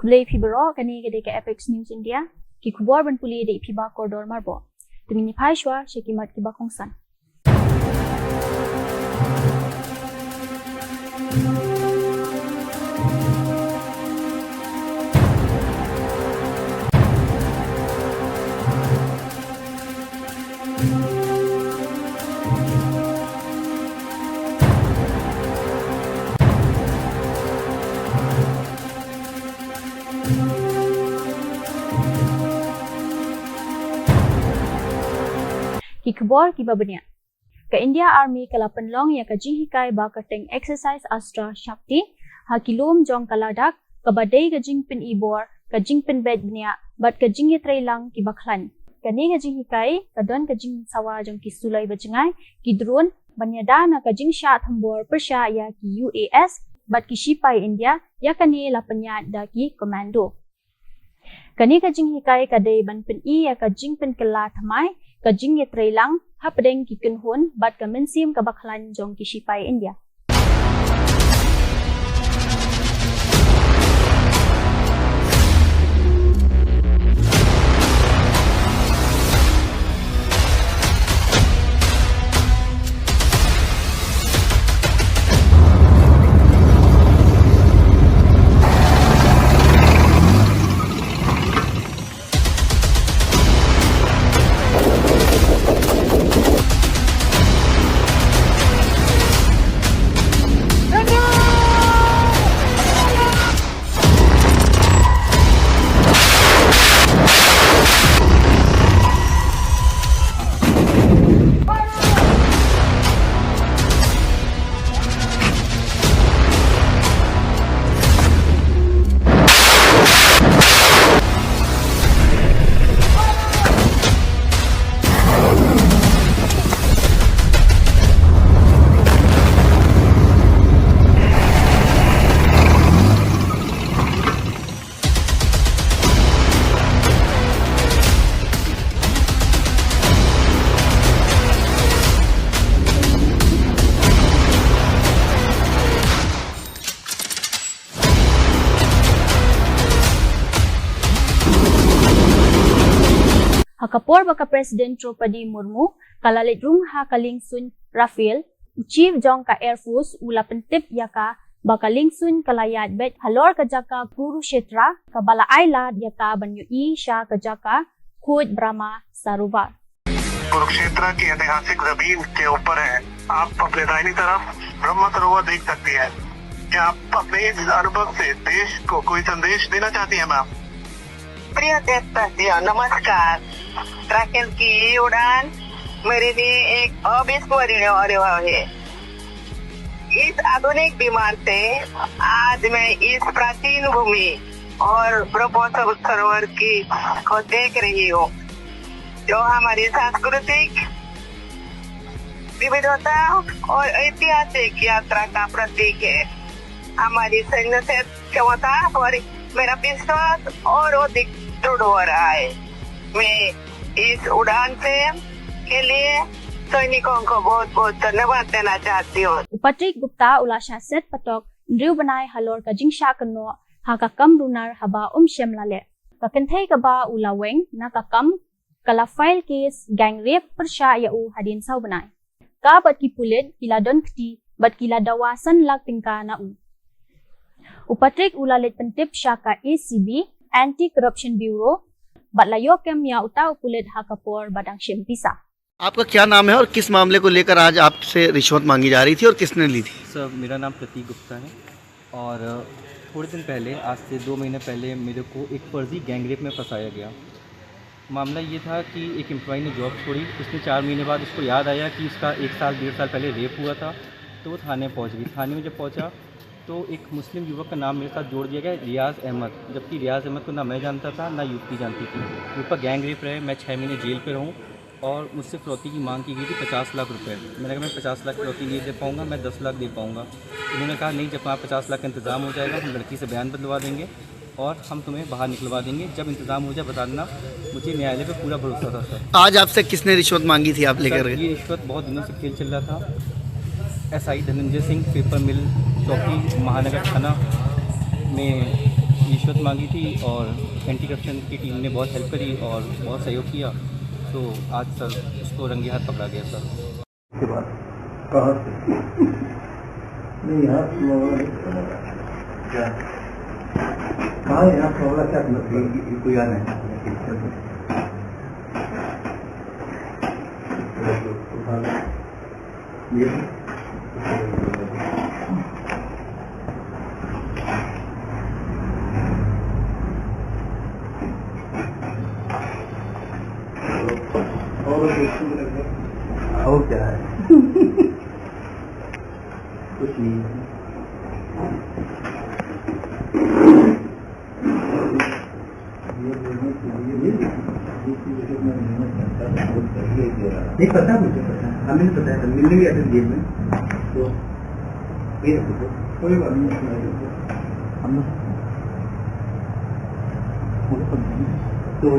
Kulay Pibaro, Kanega de Apex News India, Kikuborban Puli de Piba Corridor Marbo. The Mini Paishwa, Shakimat Kibakongsan. Kikbor kibabanya. Ka India Army kalapanlong ya kajihikai ba kateng exercise Astra Shakti hakilom jong kaladak kabadai kajingpin ibor kajingpin bed bnya bat kajingitray lang kibaklan. Kani kajihikai kadon kajing sawa jong kisulay bajengai kidron banyada na kajing shat hambor persya ya ki UAS bat kishipai India ya kani lapanya da ki komando. Kani kajing hikai kadai banpin I ya kajing pen kela thamai kajing yatray lang hapdeng kikunhon bat kaminsim kabaklan jong kishipai India. Hakapor baka President Draupadi Murmu kalalit rung ha kalingsun Rafael Chief jong ka Air Force ula pentip yaka baka lingsun kalayat bet halor kajaka Kurukshetra kabala ailad yaka banyu I sha kajaka Khud Brahma Sarovar. Kurukshetra की ऐतिहासिक जमीन के ऊपर है। आप अपने दाहिनी तरफ ब्रह्म सरोवर देख सकती हैं। क्या आप अपने इस अनुभव से देश को कोई संदेश देना चाहती हैं मैम? प्रिय देशवासियों नमस्कार। राकेल की ये उड़ान मेरे लिए एक अविस्मरणीय अनुभव है। इस आधुनिक विमान से आज मैं इस प्राचीन भूमि और ब्रह्म सरोवर की को देख रही हूँ, जो हमारी सांस्कृतिक विविधता और ऐतिहासिक यात्रा का प्रतीक है। हमारी सैन्य से क्षमता और मेरा विश्वास और अधिक दृढ़ हो रहा है। मैं इस उड़ान से के लिए सैनिकों को बहुत बहुत धन्यवाद देना चाहती हूँ। Upatrik Gupta ulasya set patok ndriu banai halor kajing sha kano hakakam lunar haba shemlale kakenthay kaba ulaweng nakakam kala file case gang rape persya yau hadin saw banai ka bat ki pulit kila don kti bat kila dawasan lak tingka na u. Upatrik ulalit pentip syaka ACB Anti-Corruption Bureau batlayo kem ya utau pulit hakapor badang shempisa. आपका क्या नाम है और किस मामले को लेकर आज आपसे रिश्वत मांगी जा रही थी और किसने ली थी? सर मेरा नाम प्रतीक गुप्ता है और थोड़े दिन पहले आज से 2 महीने पहले मेरे को एक फर्जी गैंगरेप में फंसाया गया। मामला ये था कि एक एम्प्लॉय ने जॉब छोड़ी, उसने 4 महीने बाद उसको याद आया कि उसका 1 साल 1.5 साल पहले रेप हुआ था, तो वो थाने पहुँच गई। थाने में जब पहुँचा तो एक मुस्लिम युवक का नाम मेरे साथ जोड़ दिया गया, रियाज़ अहमद, जबकि रियाज़ अहमद को ना मैं जानता था ना युवती जानती थी। मेरे पर गैंग रेप रहे, मैं 6 महीने जेल पे रहूँ और मुझसे फिरौती की मांग की गई थी 50 लाख रुपए। मैंने कहा मैं 50 लाख फिरौती नहीं दे पाऊँगा, मैं 10 लाख दे पाऊँगा। उन्होंने कहा नहीं, जब वहाँ 50 लाख का इंतज़ाम हो जाएगा हम लड़की से बयान बदलवा देंगे और हम तुम्हें बाहर निकलवा देंगे, जब इंतज़ाम हो जाए बता देना। मुझे न्यायालय पे पूरा भरोसा था सर। आज आपसे किसने रिश्वत मांगी थी आप लेकर? ये रिश्वत बहुत दिनों से खेल चल रहा था। SI धनंजय सिंह पेपर मिल चौकी महानगर थाना में रिश्वत मांगी थी और एंटी करप्शन की टीम ने बहुत हेल्प करी और बहुत सहयोग किया, तो आज सर उसको रंगे हाथ पकड़ा गया सर। के बाद कहाँ से नहीं यहाँ क्या कहाँ यहाँ मामला क्या कोई याद नहीं ये और क्या है कुछ नहीं नहीं पता मुझे पता हमें नहीं पता है मिलने गया था जेल में तो ये कोई बात नहीं हम तो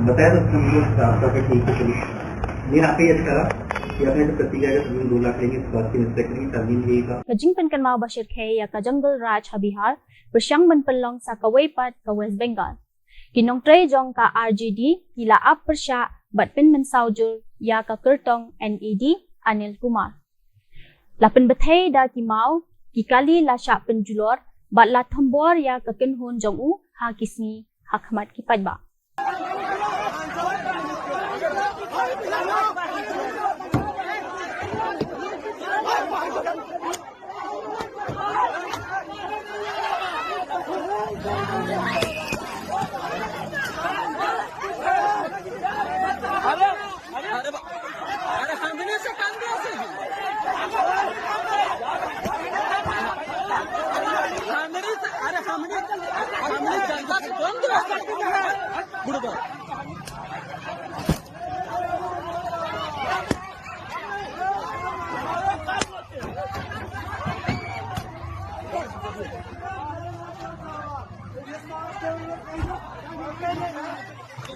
बताया तो मुझे आपका ठीक है चलिए लेकिन आपने ये करा कि आपने तो प्रतिक्रिया का तभी 2 लाख लेंगे इस बात की रिस्पेक्ट नहीं तभी यही का Kajing penkenmau Bashir K ya ka Jungle Raj Habihar bersyang benpelong sa Kawaipat ka West Bengal. Kinong tre jong ka RJD kila ap persya bat pen mensaujur ya ka Kertong NED Anil Kumar. Lapen bethay da ki mau ki kali la sya penjulor bat la thombor ya ka Kenhon jong u ha kisni hakmat ki padba.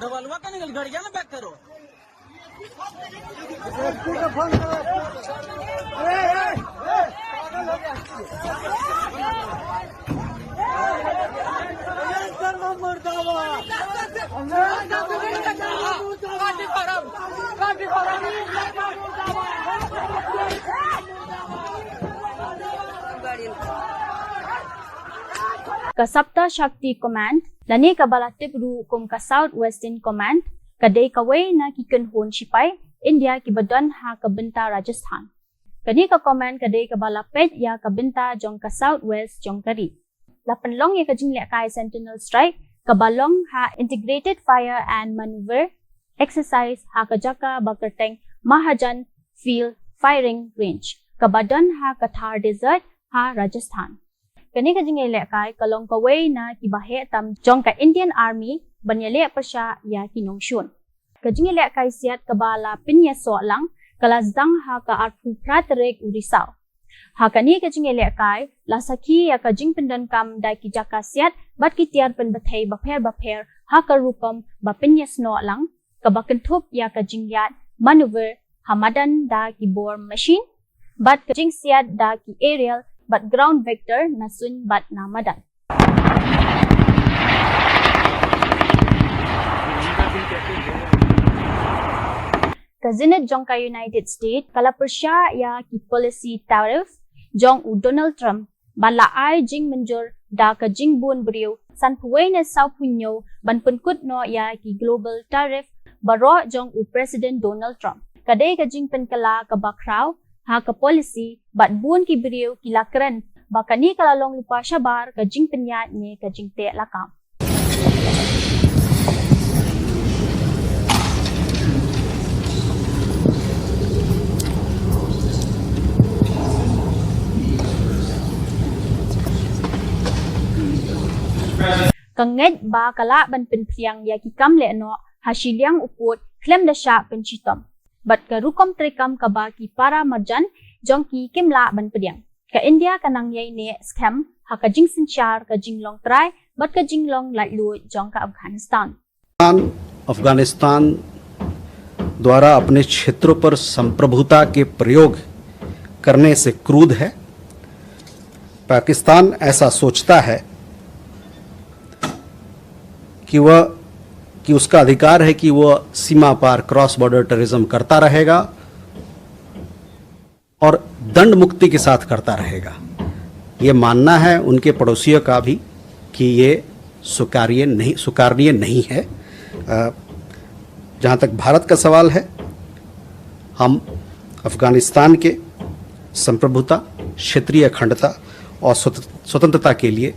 दबालवा का निकल गाड़ियां ना बैक करो Kasapta Shakti Command lani ka Balatip Ru kum ka South Western Command kadai kawai na ki Kenhon Sipai India ki badan ha ka Binta Rajasthan. Kani ka command kadai ka Balapet ya ka Binta jong ka South West jong kari. Lapan long ya ka jingle kai Sentinel Strike ka Balong ha Integrated Fire and Maneuver Exercise ha ka Jaka Bakarteng Mahajan Field Firing Range ka badan ha ka Thar Desert ha Rajasthan. Kani ka jingle kai kalong kawai na ki bahe tam jong ka Indian Army banyale persya ya kinongshun. Ka jingle kai siat ka bala pinya so lang kalazdang ha ka arfu pratrek urisau. Ha kani ka jingle kai la sakhi ya ka jingpendan kam dai ki jaka siat bat ki tiar pen bathai bapher ha ka rupam ba pinya sno lang ka bakentup ya ka jingyat maneuver hamadan da ki bore machine bat ka jing siat da ki aerial but ground vector nasun bat namadan. Kazinit jong ka United States kala persya ya ki policy tariff jong u Donald Trump bala ay jing menjur da ka jing bun beriu san puway na sao punyo ban penkut no ya ki global tariff baro jong u President Donald Trump. Kadai ka jing penkala ka bakraw ha ka policy bat bun ki beriu ki lakran bakani kalalong lupa syabar ka jing penyat ni ka jing te lakam. Kanget ba kala ban penpriang ya ki kam le no hasilyang uput klem da sya penchitom. Bat ka rukom trekam ka ba ki para marjan jong ki kimla ban pediang. Ka India kanang yai ne scam ha ka jing sinchar ka jinglong try bat ka jinglong lat lu jong ka Afghanistan. Afghanistan द्वारा अपने क्षेत्रों पर संप्रभुता के प्रयोग करने से क्रुद्ध है। पाकिस्तान ऐसा सोचता है कि उसका अधिकार है कि वह सीमा पार क्रॉस बॉर्डर टेररिज्म करता रहेगा और दंड मुक्ति के साथ करता रहेगा। ये मानना है उनके पड़ोसियों का भी कि ये स्वीकार्य नहीं है। जहाँ तक भारत का सवाल है, हम अफगानिस्तान के संप्रभुता, क्षेत्रीय अखंडता और स्वतंत्रता के लिए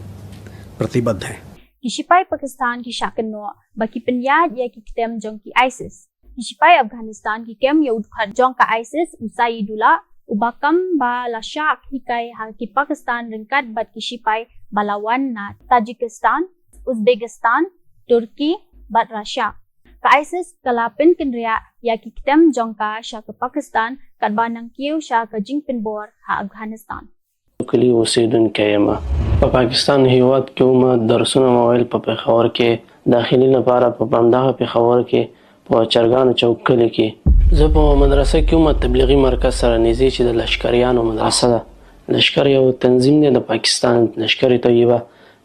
प्रतिबद्ध हैं। Kisipai Pakistan ki Shakano, baki penyad ya ki kem jong ki ISIS. Kisipai Afghanistan ki kem ya udkhat jong ka ISIS usai dula ubakam ba la shak hikai ha ki Pakistan ringkat bat kisipai balawan na Tajikistan, Uzbekistan, Turki bat Russia. Ka ISIS kalapin kinria ya ki kem jong ka sha ka Pakistan kat banang kiu sha ka jingpin bor ha Afghanistan. کلی اوسیدونکی یم په پاکستان هیواد کې هم درسونه مویل په پېښور کې داخلي لپاره په همدغه پېښور کې په چرګانو چوک کلي کې زه په مدرسه کې هم تبلیغي مرکز سره نږدې چې د لښکریانو مدرسه ده لښکر یو تنظیم دی د پاکستان لښکر طیبه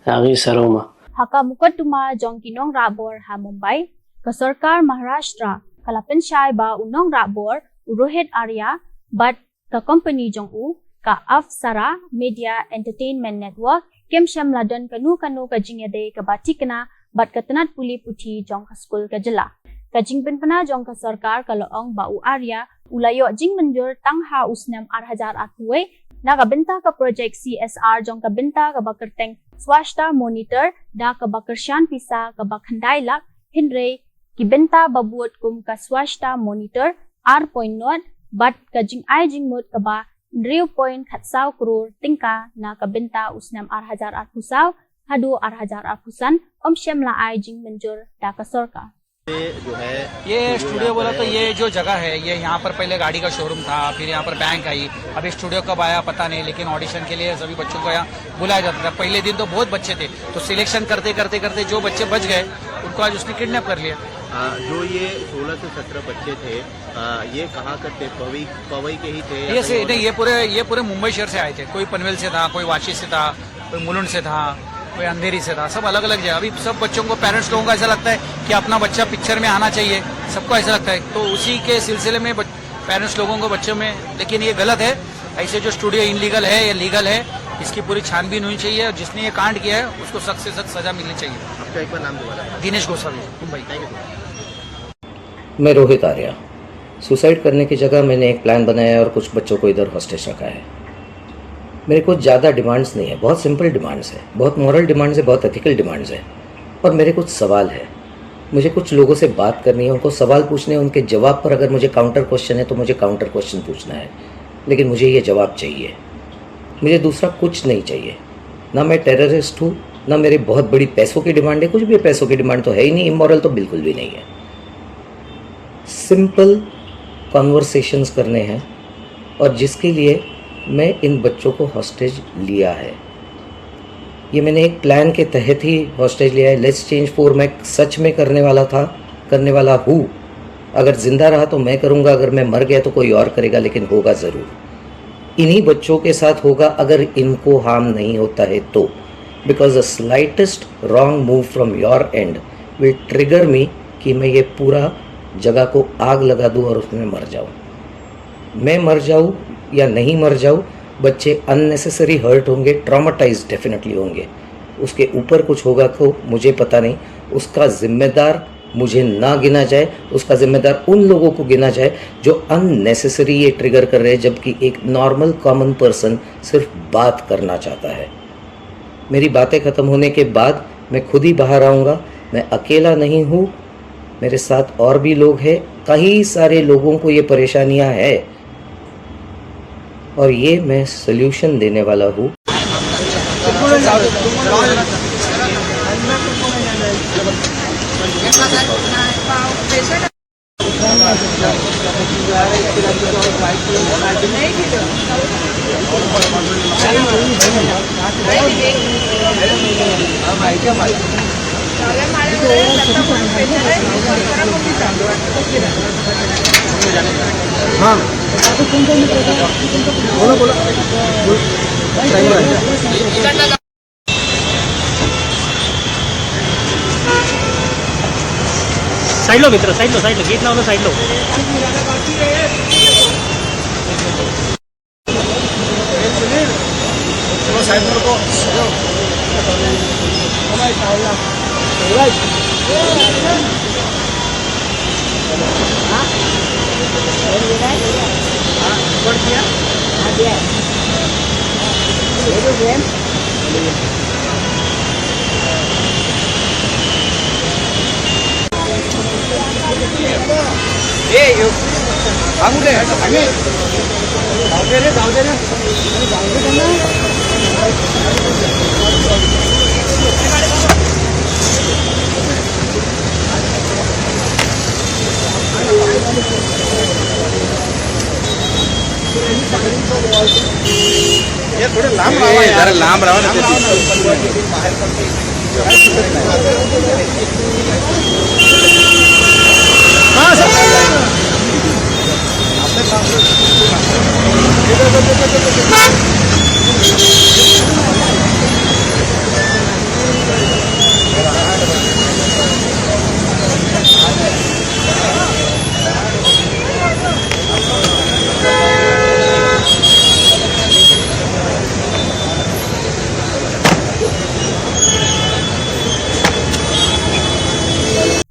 هغې سره هم Haka mukaddima jongkinong rabor ha Mumbai ka sarkar Maharashtra kalapin shai ba unong rabor urohit Arya but ka company jong u ka Afsara Media Entertainment Network kem sham ladan kanu ka jingade ka batikna bat ka tanat puli puthi jong ka school ka jela ka jingpen pana jong ka sarkar ka loong ba u Arya ulayo jing manjur tangha usnam 8000 athuwe na ka benta ka project CSR jong ka benta ka bakerteng swasta monitor da ka bakershan pisa ka bakhandai lak hinre ki benta babuot kum ka swasta monitor R.0 bat ka jing ai jing mot ka ba 3.4 crore tingka na kabenta usnam 8,000 hadu 8,000 om shemla ai jing मंजूर डाका सरकार। ये स्टूडियो बोला तो ये जो जगह है ये यहाँ पर पहले गाड़ी का शोरूम था, फिर यहाँ पर बैंक आई। अभी स्टूडियो कब आया पता नहीं, लेकिन ऑडिशन के लिए सभी बच्चों को यहाँ बुलाया जाता था। पहले दिन तो बहुत बच्चे थे, तो सिलेक्शन करते करते करते जो बच्चे बच गए उनको आज उसने किडनैप कर लिया। जो ये 16 से 17 बच्चे थे, ये कहाँ के थे? पवई के ही थे? ये पूरे मुंबई शहर से आए थे। कोई पनवेल से था, कोई वाशी से था, कोई मुलुंड से था, कोई अंधेरी से था, सब अलग अलग जगह। अभी सब बच्चों को पेरेंट्स लोगों को ऐसा लगता है कि अपना बच्चा पिक्चर में आना चाहिए, सबको ऐसा लगता है। तो उसी के सिलसिले में पेरेंट्स लोगों को बच्चों में, लेकिन ये गलत है। ऐसे जो स्टूडियो इनलीगल है या लीगल है, इसकी पूरी छानबीन होनी चाहिए और जिसने ये कांड किया है उसको सख्त से सख्त सजा मिलनी चाहिए। आपका एक बार नाम दोबारा? दिनेश गोसावी, मुंबई। मैं रोहित आर्या। सुसाइड करने की जगह मैंने एक प्लान बनाया और कुछ बच्चों को इधर हॉस्टेज रखा है। मेरे को ज़्यादा डिमांड्स नहीं है, बहुत सिंपल डिमांड्स है, बहुत मॉरल डिमांड्स है, बहुत एथिकल डिमांड्स है। और मेरे कुछ सवाल है, मुझे कुछ लोगों से बात करनी है, उनको सवाल पूछने हैं, उनके जवाब पर अगर मुझे काउंटर क्वेश्चन है तो मुझे काउंटर क्वेश्चन पूछना है। लेकिन मुझे ये जवाब चाहिए, मुझे दूसरा कुछ नहीं चाहिए। ना मैं टेररिस्ट हूँ, ना मेरी बहुत बड़ी पैसों की डिमांड है, कुछ भी पैसों की डिमांड तो है ही नहीं, इमोरल तो बिल्कुल भी नहीं है। सिंपल कॉन्वर्सेशंस करने हैं और जिसके लिए मैं इन बच्चों को हॉस्टेज लिया है। ये मैंने एक प्लान के तहत ही हॉस्टेज लिया है। लेट्स चेंज 4 मैं सच में करने वाला हूँ। अगर जिंदा रहा तो मैं करूँगा, अगर मैं मर गया तो कोई और करेगा, लेकिन होगा ज़रूर। इन्हीं बच्चों के साथ होगा अगर इनको हार्म नहीं होता है तो। Because the slightest wrong move from your end will trigger me कि मैं ये पूरा जगह को आग लगा दूँ और उसमें मर जाऊँ। मैं मर जाऊँ या नहीं मर जाऊँ, बच्चे अननेसेसरी हर्ट होंगे, ट्रॉमाटाइज डेफिनेटली होंगे। उसके ऊपर कुछ होगा तो मुझे पता नहीं, उसका जिम्मेदार मुझे ना गिना जाए, उसका जिम्मेदार उन लोगों को गिना जाए जो अननेसेसरी ये ट्रिगर कर रहे हैं, जबकि एक नॉर्मल कॉमन पर्सन सिर्फ बात करना चाहता है। मेरी बातें ख़त्म होने के बाद मैं खुद ही बाहर आऊँगा। मैं अकेला नहीं हूँ, मेरे साथ और भी लोग हैं। कई सारे लोगों को ये परेशानियाँ हैं और ये मैं सल्यूशन देने वाला हूँ। हाँ बोलो साइड लो मित्र, साइड लो, गेट लावलं, साइड लो.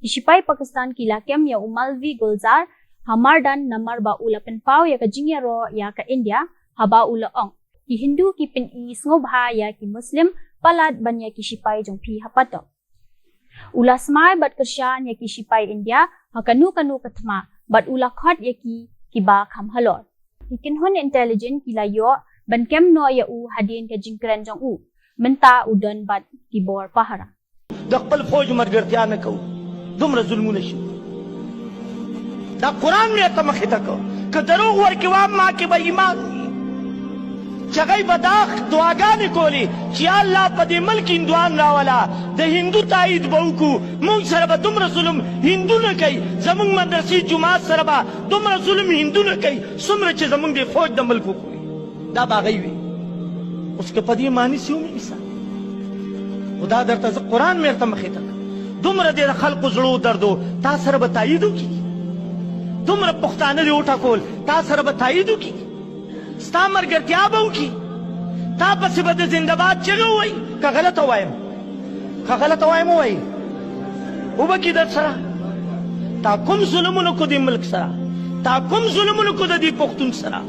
Isipai Pakistan ki lakem ya umalvi Gulzar Hamardan namar ba ula penpau ya ka jingya ro ya ka India haba ula ong ki Hindu ki pen I ngobha ya ki Muslim palat ban ya ki sipai jong pi hapato ula smai bat kershan ya ki sipai India hakanu kanu kathma bat ula khat ya ki ba kham halor ikin hon intelligent ki la yo ban kem no ya u hadin ka jingkran jong u menta udan bat ki bor pahara دقل فوج مرګرتیا نه کو دومره ظلمونه شي دا قران مې ته مخې ته کو که دروغ ورکې وام ما کې به ایمان چغې بداخ دعاګانې کولې چې الله په دې ملک هندوان راولا د هندو تایید به وکړو موږ سره به دومره ظلم هندو نه کوي زموږ مدرسې جومات سره به دومره ظلم هندو نه کوي څومره چې زموږ د فوج د ملک وکړي دا به هغوی وي اوس که په دې معنی سي ومې انسان خدا درته زه قرآن مې ورته مخې ته دومره دې د خلقو زړو دردو تا سره به تایید وکړي دومره پښتانه دې وټاکول تا سره به تایید وکړي ستا ملګرتیا به وکړي تا پسې به د زنده‌باد چغې ووایي که غلطه وایم ووایي وبه کي در سره تا کوم ظلمونه کو دې ملک سره تا کوم ظلمونه کو د دې پښتون سره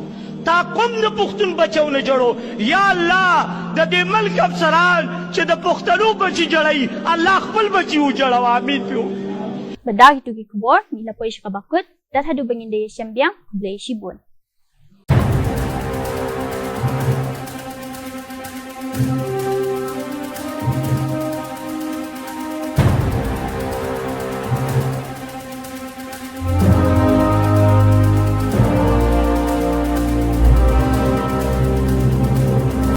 تا کوم د پښتون بچو نه جوړو یا الله د دې ملک افسران چې د پښتنو بچي جوړي الله خپل بچي وجوړو امين پیو Bedah itu ki kubor, nila po isya kabakut, dat hadu bangin daya siyambiang, blay shibun.